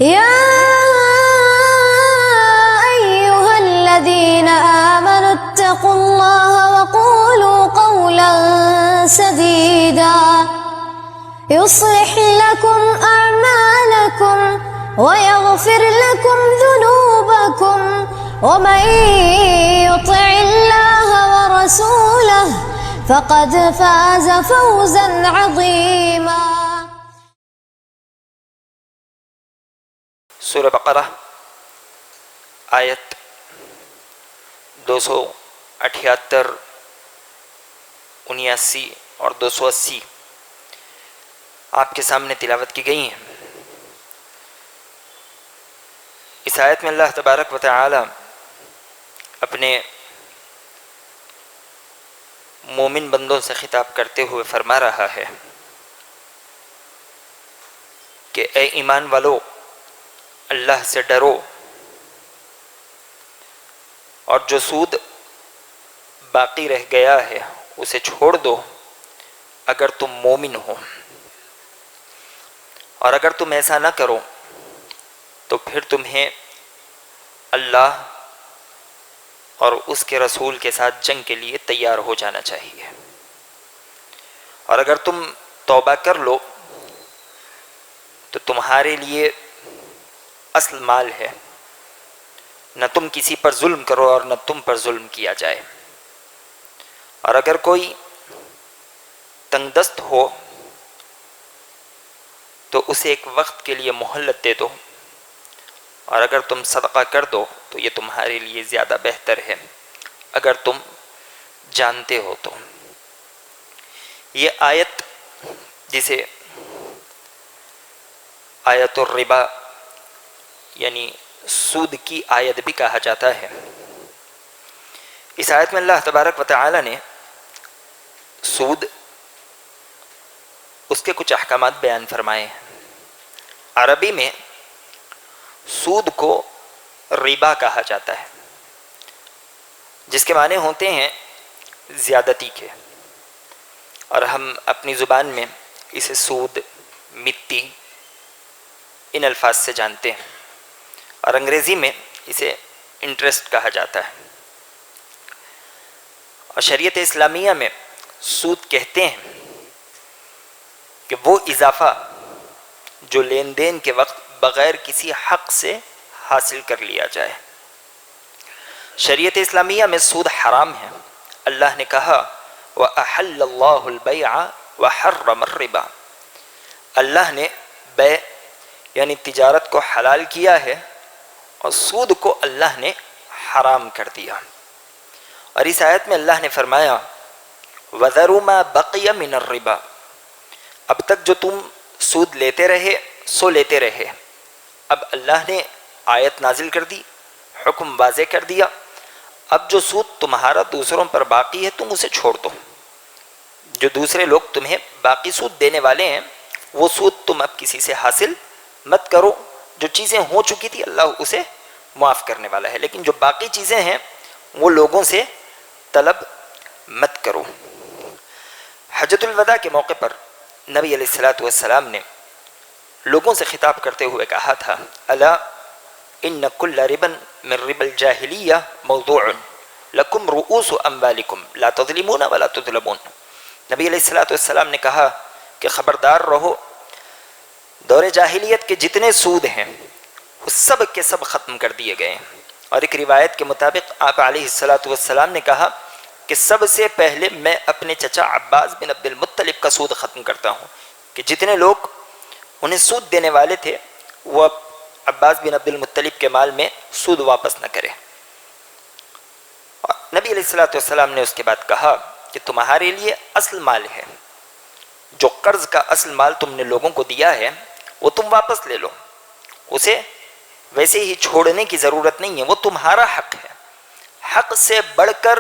يا أيها الذين آمنوا اتقوا الله وقولوا قولا سديدا يصلح لكم أعمالكم ويغفر لكم ذنوبكم ومن يطع الله ورسوله فقد فاز فوزا عظيما۔ سورہ بقرہ آیت 278، 79 اور 280 آپ کے سامنے تلاوت کی گئی ہیں۔ اس آیت میں اللہ تبارک و تعالی اپنے مومن بندوں سے خطاب کرتے ہوئے فرما رہا ہے کہ اے ایمان والو، اللہ سے ڈرو اور جو سود باقی رہ گیا ہے اسے چھوڑ دو اگر تم مومن ہو، اور اگر تم ایسا نہ کرو تو پھر تمہیں اللہ اور اس کے رسول کے ساتھ جنگ کے لیے تیار ہو جانا چاہیے، اور اگر تم توبہ کر لو تو تمہارے لیے اصل مال ہے، نہ تم کسی پر ظلم کرو اور نہ تم پر ظلم کیا جائے، اور اگر کوئی تنگ دست ہو تو اسے ایک وقت کے لیے مہلت دے دو، اور اگر تم صدقہ کر دو تو یہ تمہارے لیے زیادہ بہتر ہے اگر تم جانتے ہو تو۔ یہ آیت جسے آیت الربا یعنی سود کی آیت بھی کہا جاتا ہے، اس آیت میں اللہ تبارک و تعالی نے سود اس کے کچھ احکامات بیان فرمائے ہیں۔ عربی میں سود کو ربا کہا جاتا ہے، جس کے معنی ہوتے ہیں زیادتی کے، اور ہم اپنی زبان میں اسے سود، مٹی ان الفاظ سے جانتے ہیں، اور انگریزی میں اسے انٹرسٹ کہا جاتا ہے، اور شریعت اسلامیہ میں سود کہتے ہیں کہ وہ اضافہ جو لین دین کے وقت بغیر کسی حق سے حاصل کر لیا جائے۔ شریعت اسلامیہ میں سود حرام ہے۔ اللہ نے کہا وَأَحَلَّ اللَّهُ الْبَيْعَ وَحَرَّمَ الرِّبَا، اللہ نے بیع یعنی تجارت کو حلال کیا ہے اور سود کو اللہ نے حرام کر دیا۔ اور اس آیت میں اللہ نے فرمایا وَذَرُوا مَا بَقِيَ مِنَ الرِّبَا، اب تک جو تم سود لیتے رہے سو لیتے رہے، اب اللہ نے آیت نازل کر دی، حکم واضح کر دیا، اب جو سود تمہارا دوسروں پر باقی ہے تم اسے چھوڑ دو، جو دوسرے لوگ تمہیں باقی سود دینے والے ہیں وہ سود تم اب کسی سے حاصل مت کرو، جو چیزیں ہو چکی تھی اللہ اسے معاف کرنے والا ہے، لیکن جو باقی چیزیں ہیں وہ لوگوں سے طلب مت کرو۔ حجۃ الوداع کے موقع پر نبی علیہ السلام نے لوگوں سے خطاب کرتے ہوئے کہا تھا الا ان کل ربا من ربا الجاہلیہ موضوع لکم رؤوس اموالکم لا تظلمون ولا تظلمون۔ نبی علیہ السلام نے کہا کہ خبردار رہو، دور جاہلیت کے جتنے سود ہیں وہ سب کے سب ختم کر دیے گئے ہیں، اور ایک روایت کے مطابق آپ علیہ السلام نے کہا کہ سب سے پہلے میں اپنے چچا عباس بن عبد المطلب کا سود ختم کرتا ہوں، کہ جتنے لوگ انہیں سود دینے والے تھے وہ عباس بن عبد المطلب کے مال میں سود واپس نہ کرے۔ نبی علیہ السلام نے اس کے بعد کہا کہ تمہارے لیے اصل مال ہے، جو قرض کا اصل مال تم نے لوگوں کو دیا ہے وہ تم واپس لے لو، اسے ویسے ہی چھوڑنے کی ضرورت نہیں ہے، وہ تمہارا حق ہے۔ حق سے بڑھ کر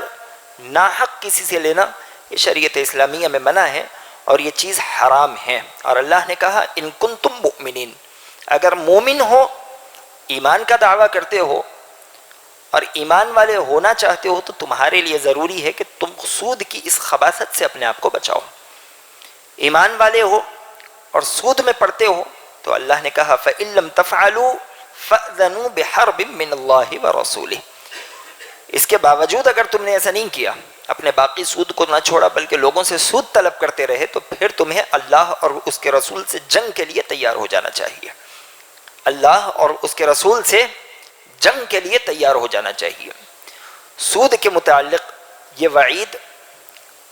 ناحق کسی سے لینا یہ شریعت اسلامیہ میں منع ہے اور یہ چیز حرام ہے۔ اور اللہ نے کہا ان کنتم مؤمنین، اگر مومن ہو، ایمان کا دعویٰ کرتے ہو اور ایمان والے ہونا چاہتے ہو تو تمہارے لیے ضروری ہے کہ تم سود کی اس خباثت سے اپنے آپ کو بچاؤ۔ ایمان والے ہو اور سود میں پڑتے ہو تو اللہ نے کہا فَإِن لَمْ تَفْعَلُوا فَأْذَنُوا بِحَرْبٍ مِّنَ اللَّهِ وَرَسُولِهِ، اس کے باوجود اگر تم نے ایسا نہیں کیا، اپنے باقی سود کو نہ چھوڑا بلکہ لوگوں سے سود طلب کرتے رہے، تو پھر تمہیں اللہ اور اس کے رسول سے جنگ کے لیے تیار ہو جانا چاہیے، اللہ اور اس کے رسول سے جنگ کے لیے تیار ہو جانا چاہیے۔ سود کے متعلق یہ وعید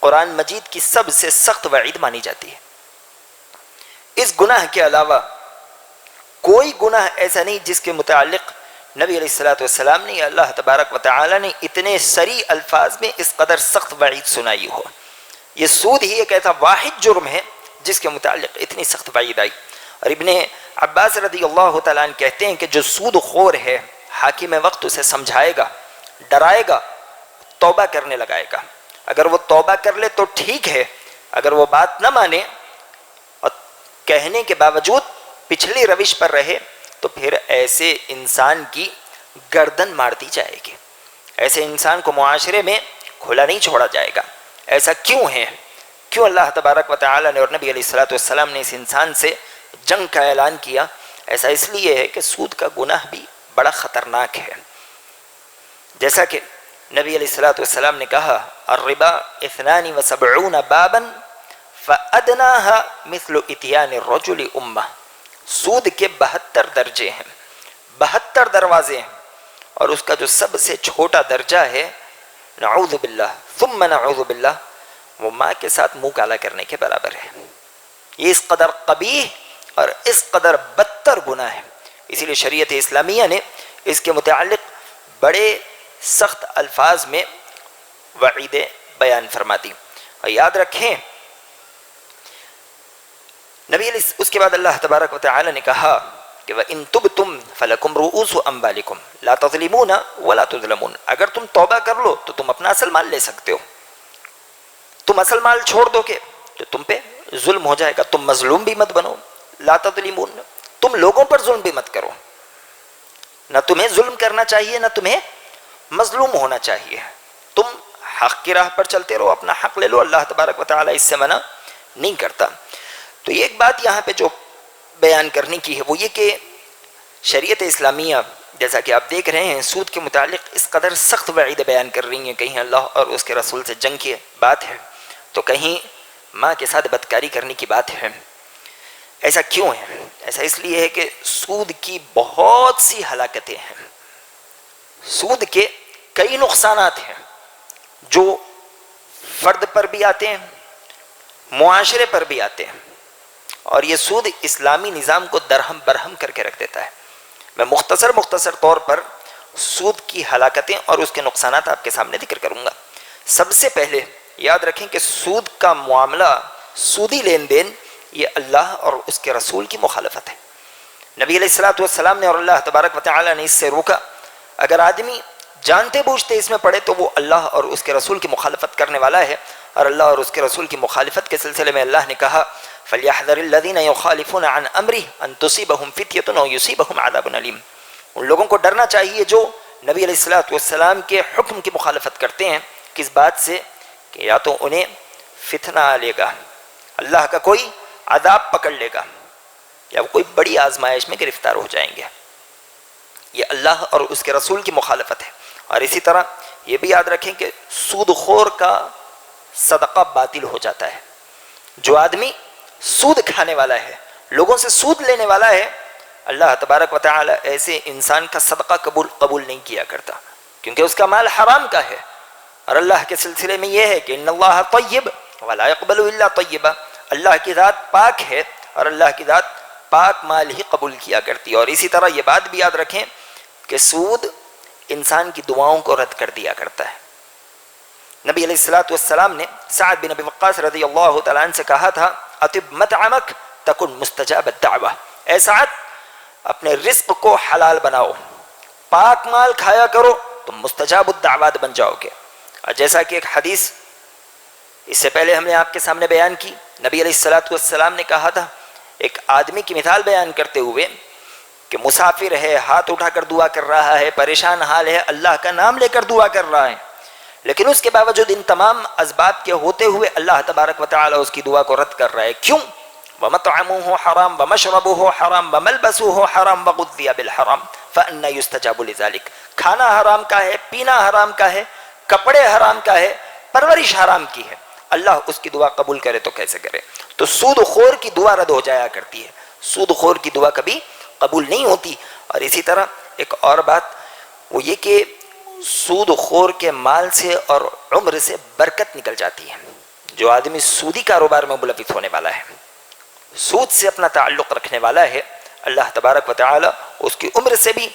قرآن مجید کی سب سے سخت وعید مانی جاتی ہے۔ اس گناہ کے علاوہ کوئی گناہ ایسا نہیں جس کے متعلق نبی علیہ الصلوۃ والسلام نے یا اللہ تبارک و تعالی نے اتنے سری الفاظ میں اس قدر سخت وعید سنائی ہو۔ یہ سود ہی ایک ایسا واحد جرم ہے جس کے متعلق اتنی سخت وعید آئی۔ اور ابن عباس رضی اللہ تعالیٰ عنہ کہتے ہیں کہ جو سود خور ہے، حاکم وقت اسے سمجھائے گا، ڈرائے گا، توبہ کرنے لگائے گا۔ اگر وہ توبہ کر لے تو ٹھیک ہے، اگر وہ بات نہ مانے اور کہنے کے باوجود پچھلی روش پر رہے تو پھر ایسے انسان کی گردن مار دی جائے گی، ایسے انسان کو معاشرے میں کھلا نہیں چھوڑا جائے گا۔ ایسا کیوں ہے؟ کیوں اللہ تبارک و تعالی نے اور نبی علیہ الصلوۃ والسلام نے اس انسان سے جنگ کا اعلان کیا؟ ایسا اس لیے ہے کہ سود کا گناہ بھی بڑا خطرناک ہے۔ جیسا کہ نبی علیہ الصلوۃ والسلام نے کہا الربا 72 بابا فأدناها مثل اتيان الرجل امہ، سود کے 72 درجے ہیں، 72 دروازے ہیں، اور اس کا جو سب سے چھوٹا درجہ ہے نعوذ باللہ ثم نعوذ باللہ، وہ ماں کے ساتھ منہ کالا کرنے کے برابر ہے۔ یہ اس قدر قبیح اور اس قدر بدتر گناہ ہے، اسی لیے شریعت اسلامیہ نے اس کے متعلق بڑے سخت الفاظ میں وعیدیں بیان فرما دی۔ اور یاد رکھیں نبی علیہ اس کے بعد اللہ تبارک و تعالی نے کہا کہ وَإِن تُبْتُمْ فَلَكُمْ رُؤُوسُ أَمْوَالِكُمْ لَا تَظْلِمُونَ وَلَا تُظْلَمُونَ، اگر تم توبہ کر لو تو تم اپنا اصل مال لے سکتے ہو، تم اصل مال چھوڑ دو گے تو تم پہ ظلم ہو جائے گا، تم مظلوم بھی مت بنو، لا تظلمون، تم لوگوں پر ظلم بھی مت کرو، نہ تمہیں ظلم کرنا چاہیے نہ تمہیں مظلوم ہونا چاہیے، تم حق کی راہ پر چلتے رہو، اپنا حق لے لو، اللہ تبارک و تعالی اس سے منع نہیں کرتا۔ تو یہ ایک بات یہاں پہ جو بیان کرنے کی ہے وہ یہ کہ شریعت اسلامیہ جیسا کہ آپ دیکھ رہے ہیں سود کے متعلق اس قدر سخت وعید بیان کر رہی ہیں، کہیں اللہ اور اس کے رسول سے جنگ کی بات ہے تو کہیں ماں کے ساتھ بدکاری کرنے کی بات ہے۔ ایسا کیوں ہے؟ ایسا اس لیے ہے کہ سود کی بہت سی ہلاکتیں ہیں، سود کے کئی نقصانات ہیں جو فرد پر بھی آتے ہیں، معاشرے پر بھی آتے ہیں، اور یہ سود اسلامی نظام کو درہم برہم کر کے رکھ دیتا ہے۔ میں مختصر طور پر سود کی ہلاکتیں اور اس کے نقصانات آپ کے سامنے ذکر کروں گا۔ سب سے پہلے یاد رکھیں کہ سود کا معاملہ، سودی لین دین، یہ اللہ اور اس کے رسول کی مخالفت ہے۔ نبی علیہ الصلوۃ والسلام نے اور اللہ تبارک و تعالی نے اس سے روکا۔ اگر آدمی جانتے بوجھتے اس میں پڑے تو وہ اللہ اور اس کے رسول کی مخالفت کرنے والا ہے، اور اللہ اور اس کے رسول کی مخالفت کے سلسلے میں اللہ نے کہا فَلْيَحْذَرِ الَّذِينَ يُخَالِفُونَ عَنْ أَمْرِهِ أَن تُصِيبَهُمْ فِتْيَةٌ أَوْ يُصِيبَهُمْ عَذَابٌ أَلِيمٌ، ان لوگوں کو ڈرنا چاہیے جو نبی علیہ الصلوۃ والسلام کے حکم کی مخالفت کرتے ہیں، کس بات سے؟ کہ یا تو انہیں فتنہ آ لے گا، اللہ کا کوئی عذاب پکڑ لے گا، یا وہ کوئی بڑی آزمائش میں گرفتار ہو جائیں گے۔ یہ اللہ اور اس کے رسول کی مخالفت ہے۔ اور اسی طرح یہ بھی یاد رکھیں کہ سود خور کا صدقہ باطل ہو جاتا ہے۔ جو آدمی سود کھانے والا ہے، لوگوں سے سود لینے والا ہے، اللہ تبارک و تعالی ایسے انسان کا صدقہ قبول نہیں کیا کرتا، کیونکہ اس کا مال حرام کا ہے۔ اور اللہ کے سلسلے میں یہ ہے کہ ان اللہ طیب ولا يقبل الا طیبا، اللہ کی ذات پاک ہے اور اللہ کی ذات پاک مال ہی قبول کیا کرتی ہے۔ اور اسی طرح یہ بات بھی یاد رکھیں کہ سود انسان کی دعاؤں کو رد کر دیا کرتا ہے۔ نبی علیہ الصلوۃ والسلام نے سعد بن ابی وقاص رضی اللہ تعالیٰ عنہ سے کہا تھا اطب مطعمک تکن مستجاب الدعوہ، اے سعد اپنے رزق کو حلال بناؤ، پاک مال کھایا کرو، تم مستجاب الدعوات بن جاؤ گے۔ اور جیسا کہ ایک حدیث اس سے پہلے ہم نے آپ کے سامنے بیان کی، نبی علیہ الصلوۃ والسلام نے کہا تھا ایک آدمی کی مثال بیان کرتے ہوئے کہ مسافر ہے، ہاتھ اٹھا کر دعا کر رہا ہے، پریشان حال ہے، اللہ کا نام لے کر دعا کر رہا ہے، لیکن اس کے باوجود ان تمام اسباب کے ہوتے ہوئے اللہ تبارک و تعالی اس کی دعا کو رد کر رہا ہے۔ کیوں؟ ومطعمه حرام ومشربه حرام وملبسه حرام وغذي بالحرام فأنا يستجاب لذلك. کھانا حرام کا ہے، پینا حرام کا ہے، کپڑے حرام کا ہے، پرورش حرام کی ہے، اللہ اس کی دعا قبول کرے تو کیسے کرے؟ تو سود خور کی دعا رد ہو جایا کرتی ہے، سود خور کی دعا کبھی قبول نہیں ہوتی. اور اسی طرح ایک اور بات وہ یہ کہ سود خور کے مال سے اور عمر سے برکت نکل جاتی ہے. جو آدمی سودی کاروبار میں ملوث ہونے والا ہے، سود سے اپنا تعلق رکھنے والا ہے، اللہ تبارک و تعالی اس کی عمر سے بھی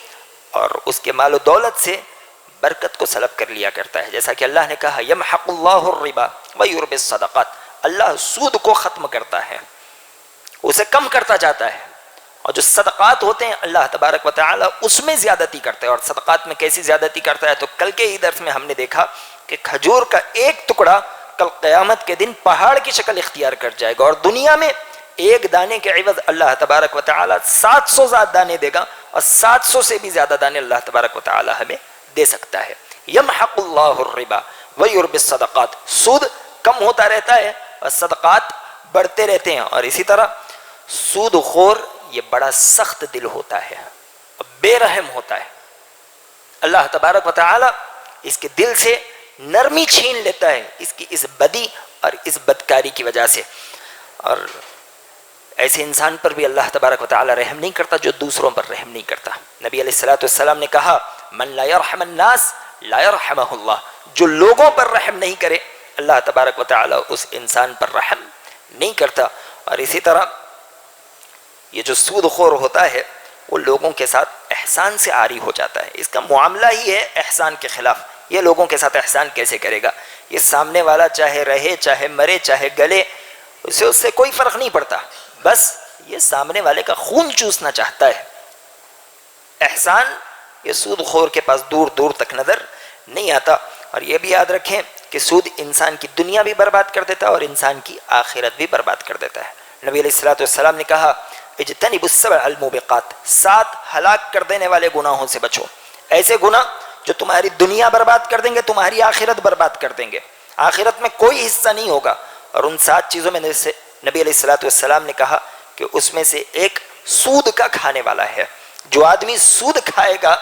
اور اس کے مال و دولت سے برکت کو سلب کر لیا کرتا ہے. جیسا کہ اللہ نے کہا یمحق اللہ الربا ویربی الصدقات، اللہ سود کو ختم کرتا ہے، اسے کم کرتا جاتا ہے، اور جو صدقات ہوتے ہیں اللہ تبارک و تعالی اس میں زیادتی کرتا ہے. اور صدقات میں کیسی زیادتی کرتا ہے؟ تو کل کے ہی درس میں ہم نے دیکھا کہ کھجور کا ایک ٹکڑا کل قیامت کے دن پہاڑ کی شکل اختیار کر جائے گا، اور دنیا میں ایک دانے کے عوض اللہ تبارک و تعالی 700 زیادہ دانے دے گا، اور 700 سے بھی زیادہ دانے اللہ تبارک و تعالی ہمیں دے سکتا ہے. یمحق اللہ الربا ویربی الصدقات، سود کم ہوتا رہتا ہے اور صدقات بڑھتے رہتے ہیں. اور اسی طرح سود خور یہ بڑا سخت دل ہوتا ہے، بے رحم ہوتا ہے. اللہ تبارک و تعالی اس کے دل سے نرمی چھین لیتا ہے اس کی اس بدی اور اس بدکاری کی وجہ سے. اور ایسے انسان پر بھی اللہ تبارک و تعالی رحم نہیں کرتا جو دوسروں پر رحم نہیں کرتا. نبی علیہ الصلوۃ والسلام نے کہا من لا يرحم الناس لا يرحمه اللہ، جو لوگوں پر رحم نہیں کرے اللہ تبارک و تعالی اس انسان پر رحم نہیں کرتا. اور اسی طرح یہ جو سود خور ہوتا ہے وہ لوگوں کے ساتھ احسان سے عاری ہو جاتا ہے، اس کا معاملہ ہی ہے احسان کے خلاف. یہ لوگوں کے ساتھ احسان کیسے کرے گا؟ یہ سامنے والا چاہے رہے چاہے مرے چاہے گلے، اس سے کوئی فرق نہیں پڑتا، بس یہ سامنے والے کا خون چوسنا چاہتا ہے. احسان یہ سود خور کے پاس دور دور تک نظر نہیں آتا. اور یہ بھی یاد رکھیں کہ سود انسان کی دنیا بھی برباد کر دیتا ہے اور انسان کی آخرت بھی برباد کر دیتا ہے. نبی علیہ الصلوۃ والسلام نے کہا اجتنبوا السبع الموبقات، 7 ہلاک کر دینے والے گناہوں سے بچو. ایسے گناہ جو تمہاری دنیا برباد کر دیں گے، تمہاری آخرت برباد کر دیں گے، آخرت میں کوئی حصہ نہیں ہوگا. اور ان 7 چیزوں میں سے نبی علیہ الصلوۃ والسلام نے کہا کہ اس میں سے ایک سود کا کھانے والا ہے. جو آدمی سود کھائے گا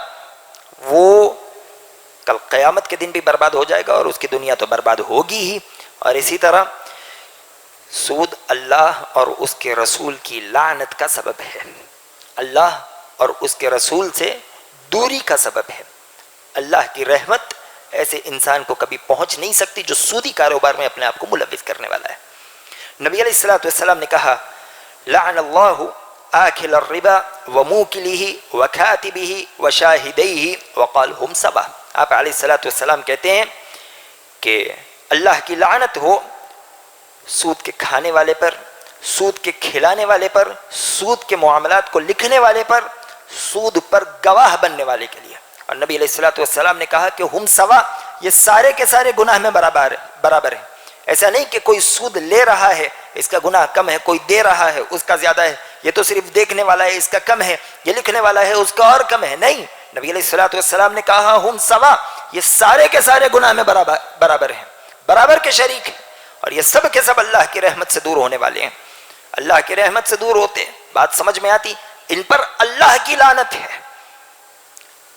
وہ کل قیامت کے دن بھی برباد ہو جائے گا اور اس کی دنیا تو برباد ہوگی ہی. اور اسی طرح سود اللہ اور اس کے رسول کی لعنت کا سبب ہے، اللہ اور اس کے رسول سے دوری کا سبب ہے. اللہ کی رحمت ایسے انسان کو کبھی پہنچ نہیں سکتی جو سودی کاروبار میں اپنے آپ کو ملوث کرنے والا ہے. نبی علیہ الصلوۃ والسلام نے کہا لعن اللہ آکل الربا وموکلہ وکاتبہ وشاہدیہ وقال ہم سوا. آپ علیہ الصلوۃ والسلام کہتے ہیں کہ اللہ کی لعنت ہو سود کے کھانے والے پر، سود کے کھلانے والے پر، سود کے معاملات کو لکھنے والے پر، سود پر گواہ بننے والے کے لیے. اور نبی علیہ الصلوۃ والسلام نے کہا کہ ہم سوا، یہ سارے کے سارے گناہ میں برابر ہیں. ایسا نہیں کہ کوئی سود لے رہا ہے اس کا گناہ کم ہے، کوئی دے رہا ہے اس کا زیادہ ہے، یہ تو صرف دیکھنے والا ہے اس کا کم ہے، یہ لکھنے والا ہے اس کا اور کم ہے. نہیں، نبی علیہ الصلوۃ والسلام نے کہا ہم سوا، یہ سارے کے سارے گناہ میں برابر ہیں، برابر کے شریک ہیں. اور یہ سب کے سب اللہ کی رحمت سے دور ہونے والے ہیں. اللہ کی رحمت سے دور ہوتے ہیں، بات سمجھ میں آتی؟ ان پر اللہ کی لعنت ہے،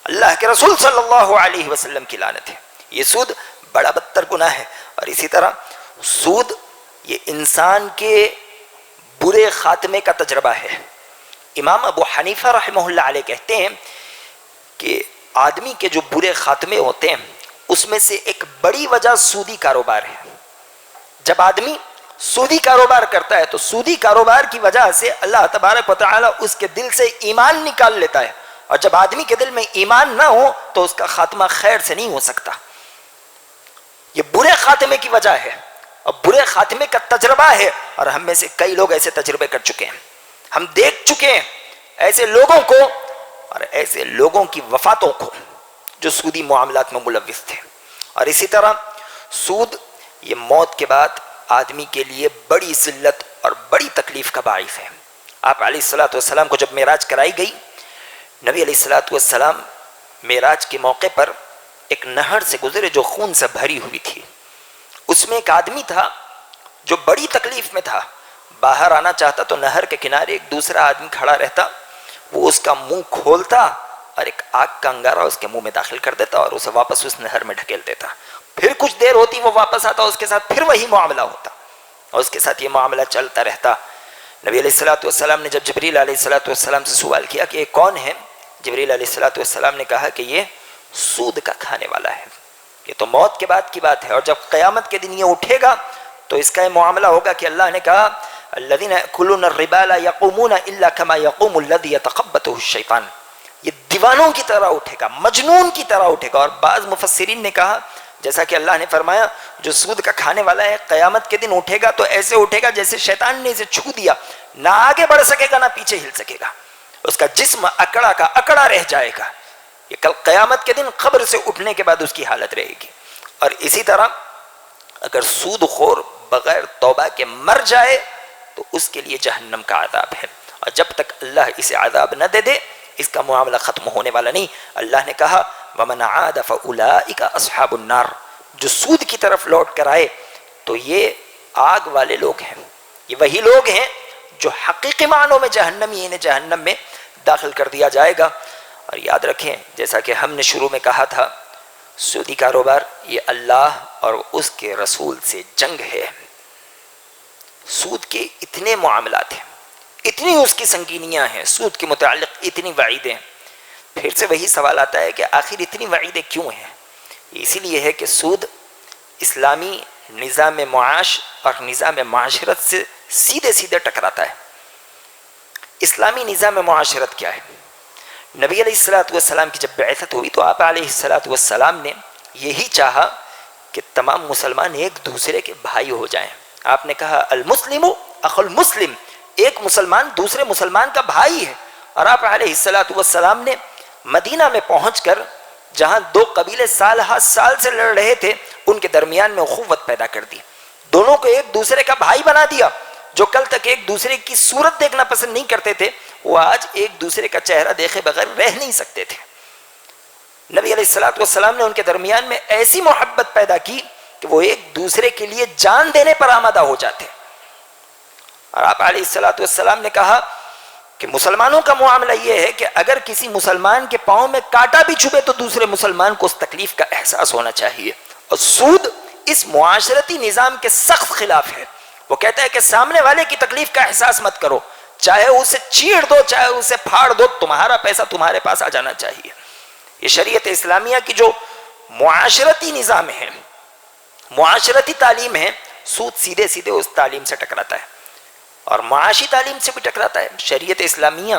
اللہ کے رسول صلی اللہ علیہ وسلم کی لعنت ہے. یہ سود بڑا بدتر گناہ ہے. اور اسی طرح سود یہ انسان کے برے خاتمے کا تجربہ ہے. امام ابو حنیفہ رحمہ اللہ علیہ کہتے ہیں کہ آدمی کے جو برے خاتمے ہوتے ہیں اس میں سے ایک بڑی وجہ سودی کاروبار ہے. جب آدمی سودی کاروبار کرتا ہے تو سودی کاروبار کی وجہ سے اللہ تبارک و تعالی اس کے دل سے ایمان نکال لیتا ہے. اور جب آدمی کے دل میں ایمان نہ ہو تو اس کا خاتمہ خیر سے نہیں ہو سکتا. یہ برے خاتمے کی وجہ ہے اور برے خاتمے کا تجربہ ہے. اور ہم میں سے کئی لوگ ایسے تجربے کر چکے ہیں، ہم دیکھ چکے ہیں ایسے لوگوں کو اور ایسے لوگوں کی وفاتوں کو جو سودی معاملات میں ملوث تھے. اور اسی طرح سود یہ موت کے بعد آدمی کے لیے بڑی ذلت اور بڑی تکلیف کا باعث ہے. آپ علیہ الصلوۃ والسلام کو جب معراج کرائی گئی، نبی علیہ الصلوۃ والسلام معراج کے موقع پر ایک نہر سے گزرے جو خون سے بھری ہوئی تھی. اس میں ایک آدمی تھا جو بڑی تکلیف میں تھا، باہر آنا چاہتا تو نہر کے کنارے ایک دوسرا آدمی کھڑا رہتا، وہ اس کا منہ کھولتا اور ایک آگ کا انگارہ اس کے منہ میں داخل کر دیتا اور اسے واپس اس نہر میں ڈھکیل دیتا. پھر کچھ دیر ہوتی وہ واپس آتا، اس کے ساتھ پھر وہی معاملہ ہوتا اور اس کے ساتھ یہ معاملہ چلتا رہتا. نبی علیہ السلام نے جب جبریل علیہ السلام سے سوال کیا کہ یہ کون ہے، جبریل علیہ السلام نے کہا کہ یہ سود کا کھانے والا ہے، یہ تو موت کے بعد کی بات ہے، اور جب قیامت کے دن یہ اٹھے گا تو اس کا یہ معاملہ ہوگا کہ اللہ نے کہا الذین یأکلون الربا لا یقومون الا کما یقوم الذی یتخبطہ الشیطان، یہ دیوانوں کی طرح اٹھے گا، مجنون کی طرح اٹھے گا. اور بعض مفسرین نے کہا جیسا کہ اللہ نے فرمایا جو سود کا کھانے والا ہے قیامت کے دن اٹھے گا تو ایسے اٹھے گا جیسے شیطان نے اسے چھو دیا، نہ آگے بڑھ سکے گا نہ پیچھے ہل سکے گا، اس کا جسم اکڑا کا اکڑا رہ جائے گا. یہ کل قیامت کے دن قبر سے اٹھنے کے بعد اس کی حالت رہے گی. اور اسی طرح اگر سود خور بغیر توبہ کے مر جائے تو اس کے لیے جہنم کا عذاب ہے، اور جب تک اللہ اسے عذاب نہ دے دے اس کا معاملہ ختم ہونے والا نہیں. اللہ نے کہا وَمَنْ عَادَ فَأُولَٰئِكَ أَصْحَابُ النَّارِ، جو سود کی طرف لوٹ کر آئے تو یہ آگ والے لوگ ہیں، یہ وہی لوگ ہیں جو حقیقی معنوں میں جہنمی، انہیں جہنم میں داخل کر دیا جائے گا. اور یاد رکھیں جیسا کہ ہم نے شروع میں کہا تھا، سودی کاروبار یہ اللہ اور اس کے رسول سے جنگ ہے. سود کے اتنے معاملات ہیں، اتنی اس کی سنگینیاں ہیں، سود کے متعلق اتنی وعیدیں. پھر سے وہی سوال آتا ہے کہ آخر اتنی وعیدیں کیوں ہیں؟ اسی لیے ہے کہ سود اسلامی نظام معاش اور نظام معاشرت سے سیدھے سیدھے ٹکراتا ہے. اسلامی نظام معاشرت کیا ہے؟ نبی علیہ السلام کی جب بعثت ہوئی تو آپ علیہ السلام نے یہی چاہا کہ تمام مسلمان ایک دوسرے کے بھائی ہو جائیں. آپ نے کہا المسلم اخو المسلم، ایک مسلمان دوسرے مسلمان کا بھائی ہے. اور آپ علیہ السلام نے مدینہ میں پہنچ کر جہاں دو قبیلے سال ہر سال سے لڑ رہے تھے ان کے درمیان میں اخوت پیدا کر دی، دونوں کو ایک دوسرے کا بھائی بنا دیا. جو کل تک ایک دوسرے کی صورت دیکھنا پسند نہیں کرتے تھے وہ آج ایک دوسرے کا چہرہ دیکھے بغیر رہ نہیں سکتے تھے. نبی علیہ السلام نے ان کے درمیان میں ایسی محبت پیدا کی کہ وہ ایک دوسرے کے لیے جان دینے پر آمادہ ہو جاتے. اور آپ علیہ السلام نے کہا کہ مسلمانوں کا معاملہ یہ ہے کہ اگر کسی مسلمان کے پاؤں میں کانٹا بھی چبھے تو دوسرے مسلمان کو اس تکلیف کا احساس ہونا چاہیے. اور سود اس معاشرتی نظام کے سخت خلاف ہے. وہ کہتا ہے کہ سامنے والے کی تکلیف کا احساس مت کرو، چاہے اسے چیڑ دو چاہے اسے پھاڑ دو، تمہارا پیسہ تمہارے پاس آ جانا چاہیے. یہ شریعت اسلامیہ کی جو معاشرتی نظام ہے، معاشرتی تعلیم ہے، سود سیدھے سیدھے اس تعلیم سے ٹکراتا ہے اور معاشی تعلیم سے بھی ٹکراتا ہے. شریعت اسلامیہ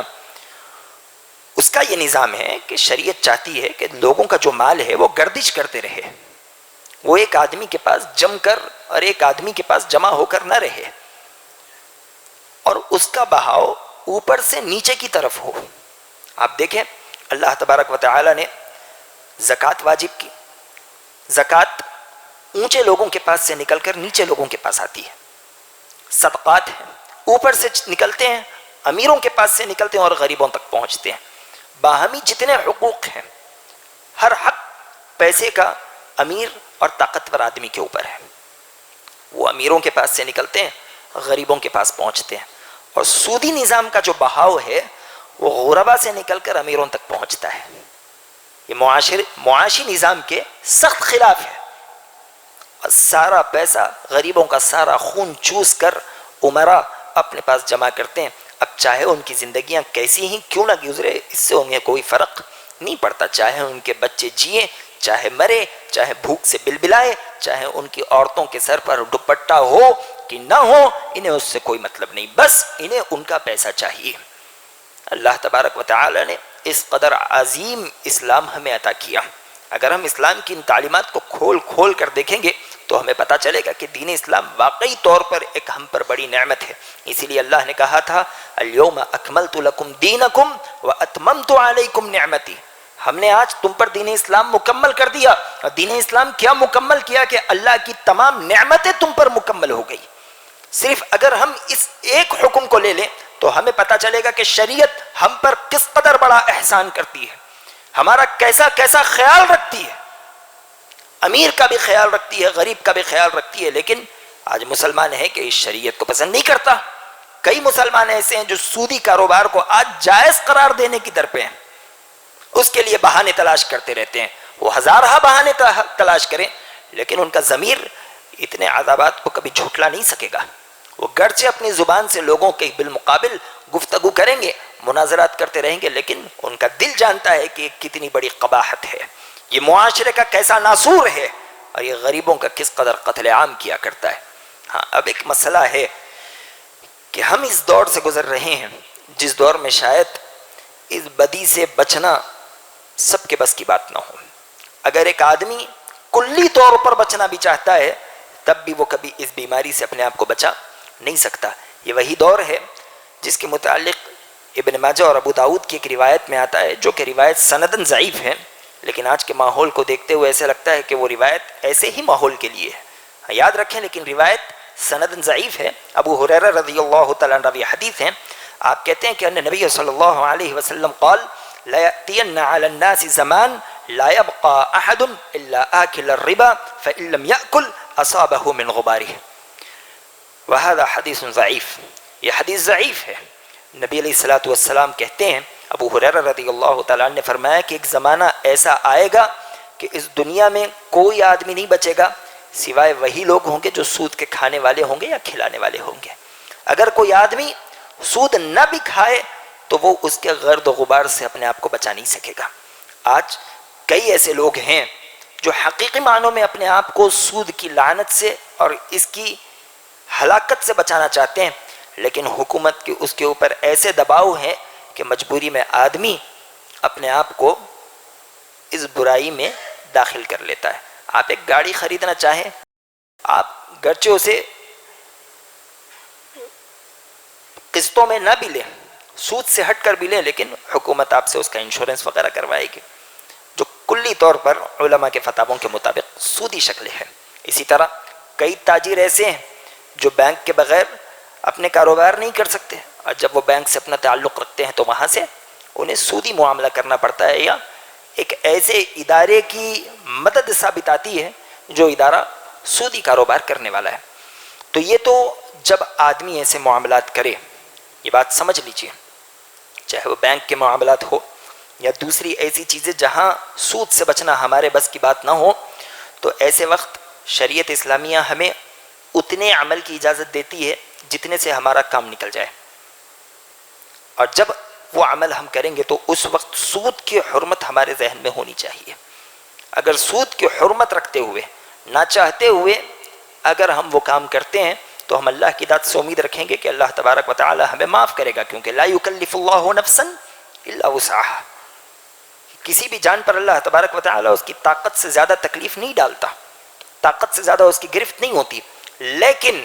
اس کا یہ نظام ہے کہ شریعت چاہتی ہے کہ لوگوں کا جو مال ہے وہ گردش کرتے رہے، وہ ایک آدمی کے پاس جم کر اور ایک آدمی کے پاس جمع ہو کر نہ رہے، اور اس کا بہاؤ اوپر سے نیچے کی طرف ہو. آپ دیکھیں اللہ تبارک و تعالی نے زکوٰۃ واجب کی. زکوٰۃ اونچے لوگوں کے پاس سے نکل کر نیچے لوگوں کے پاس آتی ہے. صدقات ہیں اوپر سے نکلتے ہیں، امیروں کے پاس سے نکلتے ہیں اور غریبوں تک پہنچتے ہیں. باہمی جتنے حقوق ہیں، ہر حق پیسے کا امیر اور طاقتور آدمی کے اوپر ہے. وہ امیروں کے پاس سے نکلتے ہیں، غریبوں کے پاس پہنچتے ہیں. اور سودی نظام کا جو بہاؤ ہے وہ غربا سے نکل کر امیروں تک پہنچتا ہے. یہ معاشی نظام کے سخت خلاف ہے. اور سارا پیسہ، غریبوں کا سارا خون چوس کر امراء اپنے پاس جمع کرتے ہیں. اب چاہے ان کی زندگیاں کیسی ہی کیوں نہ گزرے اس سے انہیں کوئی فرق نہیں پڑتا، چاہے ان کے بچے جیے چاہے مرے، چاہے بھوک سے بلبلائے، چاہے ان کی عورتوں کے سر پر دوپٹہ ہو کہ نہ ہو، انہیں اس سے کوئی مطلب نہیں، بس انہیں ان کا پیسہ چاہیے. اللہ تبارک و تعالی نے اس قدر عظیم اسلام ہمیں عطا کیا. اگر ہم اسلام کی ان تعلیمات کو کھول کھول کر دیکھیں گے تو ہمیں پتہ چلے گا کہ دین اسلام واقعی طور پر ایک ہم پر بڑی نعمت ہے. اسی لیے اللہ نے کہا تھا الیوم اکملت لکم دینکم واتممت علیکم نعمتی، ہم نے آج تم پر دین اسلام مکمل کر دیا. اور دین اسلام کیا مکمل کیا کہ اللہ کی تمام نعمتیں تم پر مکمل ہو گئی. صرف اگر ہم اس ایک حکم کو لے لیں تو ہمیں پتہ چلے گا کہ شریعت ہم پر کس قدر بڑا احسان کرتی ہے، ہمارا کیسا کیسا خیال رکھتی ہے. امیر کا بھی خیال رکھتی ہے، غریب کا بھی خیال رکھتی ہے. لیکن آج مسلمان ہے کہ اس شریعت کو پسند نہیں کرتا. کئی مسلمان ایسے ہیں جو سودی کاروبار کو آج جائز قرار دینے کی در پہ ہیں، اس کے لیے بہانے تلاش کرتے رہتے ہیں. وہ ہزارہ بہانے تلاش کریں لیکن ان کا ضمیر اتنے عذابات کو کبھی جھٹلا نہیں سکے گا. وہ گرچہ اپنی زبان سے لوگوں کے بالمقابل گفتگو کریں گے، مناظرات کرتے رہیں گے، لیکن ان کا دل جانتا ہے کہ یہ کتنی بڑی قباحت ہے، یہ معاشرے کا کیسا ناسور ہے، اور یہ غریبوں کا کس قدر قتل عام کیا کرتا ہے. ہاں، اب ایک مسئلہ ہے کہ ہم اس دور سے گزر رہے ہیں جس دور میں شاید اس بدی سے بچنا سب کے بس کی بات نہ ہو. اگر ایک آدمی کلی طور پر بچنا بھی چاہتا ہے تب بھی وہ کبھی اس بیماری سے اپنے آپ کو بچا نہیں سکتا. یہ وہی دور ہے جس کے متعلق ابن ماجہ اور ابو داؤد کی ایک روایت میں آتا ہے، جو کہ روایت سندن ضعیف ہے، لیکن آج کے ماحول کو دیکھتے ہوئے ایسے لگتا ہے کہ وہ روایت ایسے ہی ماحول کے لیے ہے. یاد رکھیں لیکن روایت سندن ضعیف ہے. ابو ہریرہ رضی اللہ تعالیٰ عنہ راوی حدیث ہیں، آپ کہتے ہیں کہ ان نبی صلی اللہ علیہ وسلم قال لا يأتين على الناس زمان لا يبقى احد الا آكل الربا فإن لم يأكل اصابه من غباره. وهذا حدیث ضعیف، یہ حدیث ضعیف ہے. نبی علیہ الصلوۃ والسلام کہتے ہیں، ابو ہریرہ رضی اللہ تعالیٰ عنہ نے فرمایا کہ ایک زمانہ ایسا آئے گا کہ اس دنیا میں کوئی آدمی نہیں بچے گا سوائے وہی لوگ ہوں گے جو سود کے کھانے والے ہوں گے یا کھلانے والے ہوں گے. اگر کوئی آدمی سود نہ بھی کھائے تو وہ اس کے گرد و غبار سے اپنے آپ کو بچا نہیں سکے گا. آج کئی ایسے لوگ ہیں جو حقیقی معنوں میں اپنے آپ کو سود کی لعنت سے اور اس کی ہلاکت سے بچانا چاہتے ہیں، لیکن حکومت کی اس کے اوپر ایسے دباؤ ہیں کہ مجبوری میں آدمی اپنے آپ کو اس برائی میں داخل کر لیتا ہے. آپ ایک گاڑی خریدنا چاہیں، آپ گرچہ اسے قسطوں میں نہ بھی لیں، سود سے ہٹ کر بھی لیں، لیکن حکومت آپ سے اس کا انشورنس وغیرہ کروائے گی، جو کلی طور پر علماء کے فتاووں کے مطابق سودی شکل ہے. اسی طرح کئی تاجر ایسے ہیں جو بینک کے بغیر اپنے کاروبار نہیں کر سکتے، اور جب وہ بینک سے اپنا تعلق رکھتے ہیں تو وہاں سے انہیں سودی معاملہ کرنا پڑتا ہے، یا ایک ایسے ادارے کی مدد ثابت آتی ہے جو ادارہ سودی کاروبار کرنے والا ہے. تو یہ تو جب آدمی ایسے معاملات کرے، یہ بات سمجھ لیجئے، چاہے وہ بینک کے معاملات ہو یا دوسری ایسی چیزیں جہاں سود سے بچنا ہمارے بس کی بات نہ ہو، تو ایسے وقت شریعت اسلامیہ ہمیں اتنے عمل کی اجازت دیتی ہے جتنے سے ہمارا کام نکل جائے. اور جب وہ عمل ہم کریں گے تو اس وقت سود کی حرمت ہمارے ذہن میں ہونی چاہیے. اگر سود کی حرمت رکھتے ہوئے، نہ چاہتے ہوئے اگر ہم وہ کام کرتے ہیں تو ہم اللہ کی ذات سے امید رکھیں گے کہ اللہ تبارک و تعالی ہمیں معاف کرے گا، کیونکہ لا یکلف اللہ نفسا الا وسعها. کسی بھی جان پر اللہ تبارک و تعالی اس کی طاقت سے زیادہ تکلیف نہیں ڈالتا، طاقت سے زیادہ اس کی گرفت نہیں ہوتی. لیکن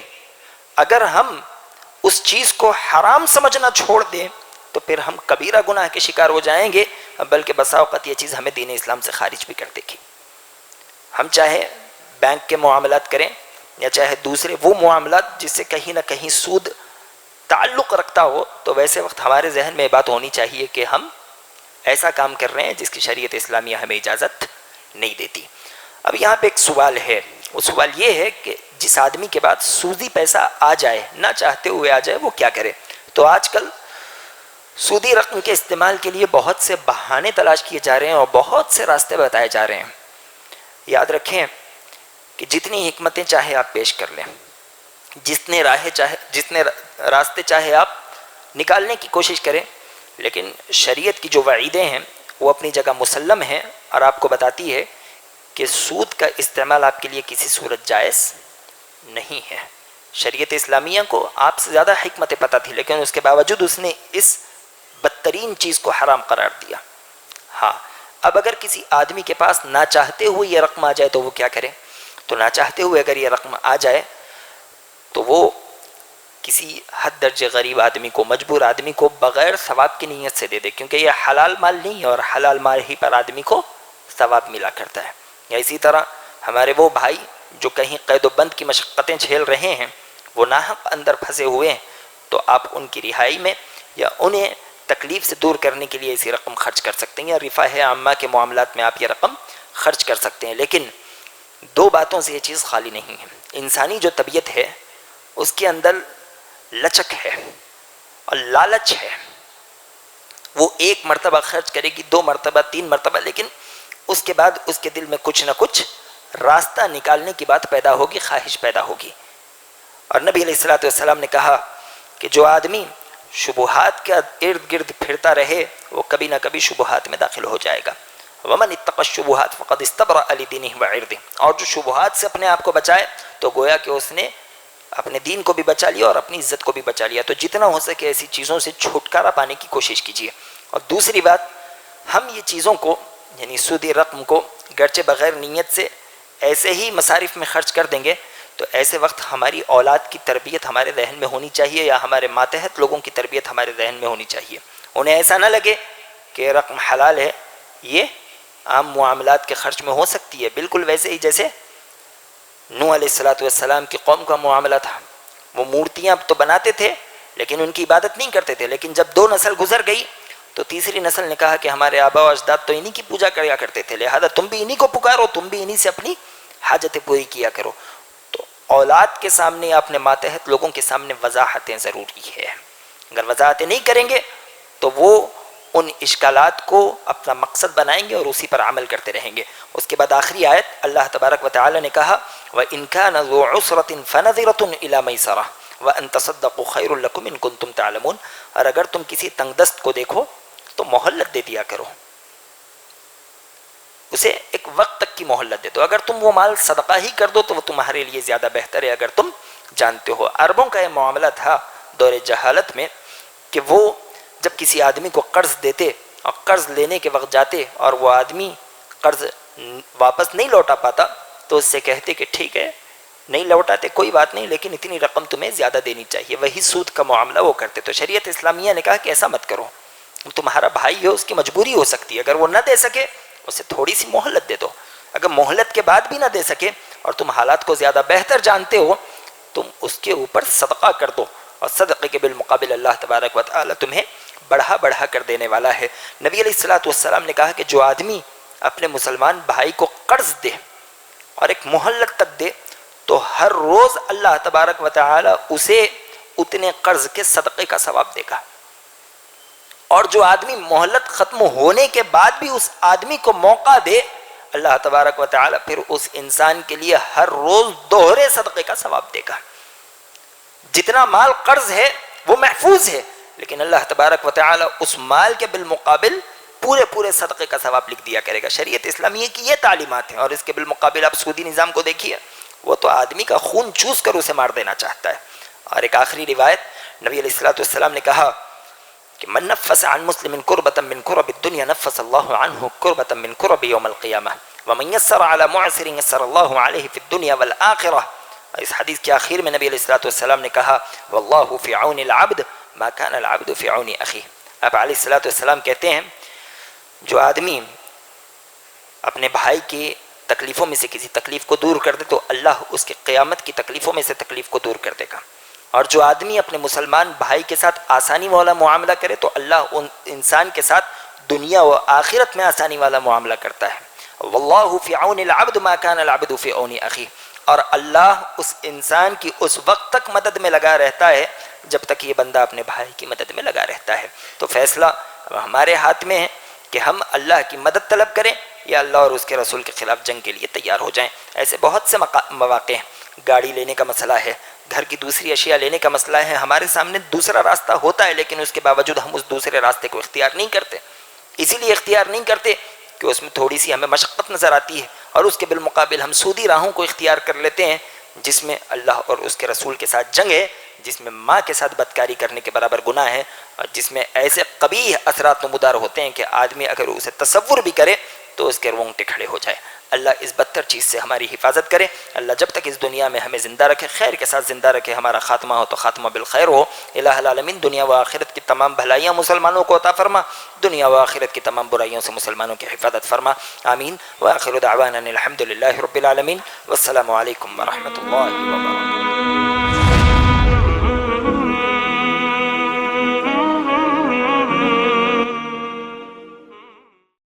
اگر ہم اس چیز کو حرام سمجھنا چھوڑ دیں تو پھر ہم کبیرہ گناہ کے شکار ہو جائیں گے، بلکہ بسا اوقات یہ چیز ہمیں دین اسلام سے خارج بھی کر دے گی. ہم چاہے بینک کے معاملات کریں یا چاہے دوسرے وہ معاملات جس سے کہیں نہ کہیں سود تعلق رکھتا ہو، تو ویسے وقت ہمارے ذہن میں بات ہونی چاہیے کہ ہم ایسا کام کر رہے ہیں جس کی شریعت اسلامیہ ہمیں اجازت نہیں دیتی. اب یہاں پہ ایک سوال ہے، وہ سوال یہ ہے کہ جس آدمی کے بعد سودی پیسہ آ جائے، نہ چاہتے ہوئے آ جائے، وہ کیا کرے؟ تو آج کل سودی رقم کے استعمال کے لیے بہت سے بہانے تلاش کیے جا رہے ہیں اور بہت سے راستے بتائے جا رہے ہیں. یاد رکھیں کہ جتنی حکمتیں چاہے آپ پیش کر لیں، جتنے راستے چاہے آپ نکالنے کی کوشش کریں، لیکن شریعت کی جو وعیدیں ہیں وہ اپنی جگہ مسلم ہیں اور آپ کو بتاتی ہے کہ سود کا استعمال آپ کے لیے کسی صورت جائز نہیں ہے. شریعت اسلامیہ کو آپ سے زیادہ حکمتیں پتہ تھی، لیکن اس کے باوجود اس نے اس بدترین چیز کو حرام قرار دیا. ہاں، اب اگر کسی آدمی کے پاس نہ چاہتے ہوئے یہ رقم آ جائے تو وہ کیا کرے؟ تو نہ چاہتے ہوئے اگر یہ رقم آ جائے تو وہ کسی حد درجے غریب آدمی کو، مجبور آدمی کو بغیر ثواب کی نیت سے دے دے، کیونکہ یہ حلال مال نہیں ہے اور حلال مال ہی پر آدمی کو ثواب ملا کرتا ہے. یا اسی طرح ہمارے وہ بھائی جو کہیں قید و بند کی مشقتیں جھیل رہے ہیں، وہ ناحق اندر پھنسے ہوئے ہیں، تو آپ ان کی رہائی میں یا انہیں تکلیف سے دور کرنے کے لیے ایسی رقم خرچ کر سکتے ہیں، یا رفاہ عامہ کے معاملات میں آپ یہ رقم خرچ کر سکتے ہیں. لیکن دو باتوں سے یہ چیز خالی نہیں ہے. انسانی جو طبیعت ہے اس کے اندر لچک ہے، اور لالچ ہے، وہ ایک مرتبہ خرچ کرے گی، 2 مرتبہ، 3 مرتبہ، لیکن اس کے بعد اس کے دل میں کچھ نہ کچھ راستہ نکالنے کی بات پیدا ہوگی، خواہش پیدا ہوگی۔ اور نبی علیہ الصلوۃ والسلام نے کہا کہ جو آدمی شبہات کے ارد گرد پھرتا رہے وہ کبھی نہ کبھی شبہات میں داخل ہو جائے گا۔ ومن اتقى الشبہات فقد استبرأ لدینہ وعرضہ، اور جو شبہات سے اپنے آپ کو بچائے تو گویا کہ اس نے اپنے دین کو بھی بچا لیا اور اپنی عزت کو بھی بچا لیا۔ تو جتنا ہو سکے ایسی چیزوں سے چھٹکارا پانے کی کوشش کیجیے۔ اور دوسری بات، ہم یہ چیزوں کو یعنی سودی رقم کو گرچہ بغیر نیت سے ایسے ہی مصارف میں خرچ کر دیں گے تو ایسے وقت ہماری اولاد کی تربیت ہمارے ذہن میں ہونی چاہیے، یا ہمارے ماتحت لوگوں کی تربیت ہمارے ذہن میں ہونی چاہیے۔ انہیں ایسا نہ لگے کہ رقم حلال ہے، یہ عام معاملات کے خرچ میں ہو سکتی ہے، بالکل ویسے ہی جیسے نوح علیہ السلام کی قوم کا معاملہ تھا۔ وہ مورتیاں تو بناتے تھے لیکن ان کی عبادت نہیں کرتے تھے، لیکن جب 2 نسل گزر گئی تو تیسری نسل نے کہا کہ ہمارے آبا و اجداد تو انہی کی پوجا کیا کرتے تھے، لہذا تم بھی انہی کو پکارو، تم بھی انہی سے اپنی حاجتیں پوری کیا کرو۔ تو اولاد کے سامنے یا اپنے ماتحت لوگوں کے سامنے وضاحتیں ضروری ہے۔ اگر وضاحتیں نہیں کریں گے تو وہ ان اشکالات کو اپنا مقصد بنائیں گے اور اسی پر عمل کرتے رہیں گے۔ اس کے بعد آخری آیت اللہ تبارک و تعالی نے کہا وَإِن كَانَ ذُو عُسْرَةٍ فَنَظِرَةٌ إِلَى مَيْسَرَةٍ وَأَن تَصَدَّقُوا خَيْرٌ لَكُمْ إِن كُنتُمْ تَعْلَمُونَ، اور اگر تم کسی تنگ دست کو دیکھو تو مہلت دے دیا کرو، اسے ایک وقت تک کی مہلت دے دو، اگر تم وہ مال صدقہ ہی کر دو تو وہ تمہارے لیے زیادہ بہتر ہے اگر تم جانتے ہو۔ عربوں کا یہ معاملہ تھا دور جہالت میں کہ وہ جب کسی آدمی کو قرض دیتے اور قرض لینے کے وقت جاتے اور وہ آدمی قرض واپس نہیں لوٹا پاتا تو اس سے کہتے کہ ٹھیک ہے نہیں لوٹاتے کوئی بات نہیں، لیکن اتنی رقم تمہیں زیادہ دینی چاہیے، وہی سود کا معاملہ وہ کرتے۔ تو شریعت اسلامیہ نے کہا کہ ایسا مت کرو، تمہارا بھائی ہے اس کی مجبوری ہو سکتی ہے، اگر وہ نہ دے سکے اسے تھوڑی سی مہلت دے دو، اگر مہلت کے بعد بھی نہ دے سکے اور تم حالات کو زیادہ بہتر جانتے ہو تم اس کے اوپر صدقہ کر دو، اور صدقے کے بالمقابل اللہ تبارک و تعالی تمہیں بڑھا بڑھا کر دینے والا ہے۔ نبی علیہ الصلوۃ والسلام نے کہا کہ جو آدمی اپنے مسلمان بھائی کو قرض دے اور ایک مہلت تک دے تو ہر روز اللہ تبارک و تعالی اسے اتنے قرض کے صدقے کا ثواب دے گا، اور جو آدمی مہلت ختم ہونے کے بعد بھی اس آدمی کو موقع دے اللہ تبارک و تعالی پھر اس انسان کے لیے ہر روز دوہرے صدقے کا ثواب دے گا۔ جتنا مال قرض ہے وہ محفوظ ہے، لیکن اللہ تبارک و تعالی اس مال کے بالمقابل پورے صدقے کا ثواب لکھ دیا کرے گا۔ شریعت اسلامیہ کی یہ تعلیمات ہیں، اور اس کے بالمقابل آپ سودی نظام کو دیکھیے، وہ تو آدمی کا خون چوس کر اسے مار دینا چاہتا ہے۔ اور ایک آخری روایت نبی علیہ الصلوۃ والسلام نے کہا کہ من نفس عن مسلم کربۃ من کرب الدنیا نفس اللہ عنہ کربۃ من کرب یوم القیامہ ومن یسر علی معسر یسر اللہ علیہ فی الدنیا والآخرہ۔ اس حدیث کے آخر میں نبی علیہ الصلوۃ والسلام نے کہا واللہ فی عون العبد ما کان العبد فی عون اخیہ۔ اب علیہ الصلوۃ والسلام کہتے ہیں جو آدمی اپنے بھائی کی تکلیفوں میں سے کسی تکلیف کو دور کر دے تو اللہ اس کے قیامت کی تکلیفوں میں سے تکلیف کو دور کر دے گا، اور جو آدمی اپنے مسلمان بھائی کے ساتھ آسانی والا معاملہ کرے تو اللہ ان انسان کے ساتھ دنیا و آخرت میں آسانی والا معاملہ کرتا ہے۔ واللہ فی عون العبد ما کان العبد فی عون اخیہ، اور اللہ اس انسان کی اس وقت تک مدد میں لگا رہتا ہے جب تک یہ بندہ اپنے بھائی کی مدد میں لگا رہتا ہے۔ تو فیصلہ ہمارے ہاتھ میں ہے کہ ہم اللہ کی مدد طلب کریں یا اللہ اور اس کے رسول کے خلاف جنگ کے لیے تیار ہو جائیں۔ ایسے بہت سے مواقع ہیں، گاڑی لینے کا مسئلہ ہے، گھر کی دوسری اشیاء لینے کا مسئلہ ہے، ہمارے سامنے دوسرا راستہ ہوتا ہے لیکن اس کے باوجود ہم اس دوسرے راستے کو اختیار نہیں کرتے۔ اسی لیے اختیار نہیں کرتے کہ اس میں تھوڑی سی ہمیں مشقت نظر آتی ہے، اور اس کے بالمقابل ہم سودی راہوں کو اختیار کر لیتے ہیں جس میں اللہ اور اس کے رسول کے ساتھ جنگ ہے، جس میں ماں کے ساتھ بدکاری کرنے کے برابر گناہ ہے، اور جس میں ایسے قبیح اثرات نمودار ہوتے ہیں کہ آدمی اگر اسے تصور بھی کرے تو اس کے رونگٹے کھڑے ہو جائے۔ اللہ اس بدتر چیز سے ہماری حفاظت کرے۔ اللہ جب تک اس دنیا میں ہمیں زندہ رکھے، خیر کے ساتھ زندہ رکھے، ہمارا خاتمہ ہو تو خاتمہ بالخیر ہو۔ الہ العالمین دنیا و آخرت کی تمام بھلائیاں مسلمانوں کو عطا فرما، دنیا و آخرت کی تمام برائیوں سے مسلمانوں کی حفاظت فرما، آمین۔ وآخر دعوانا الحمد للہ رب العالمین، والسلام علیکم ورحمۃ اللہ وبرکاتہ۔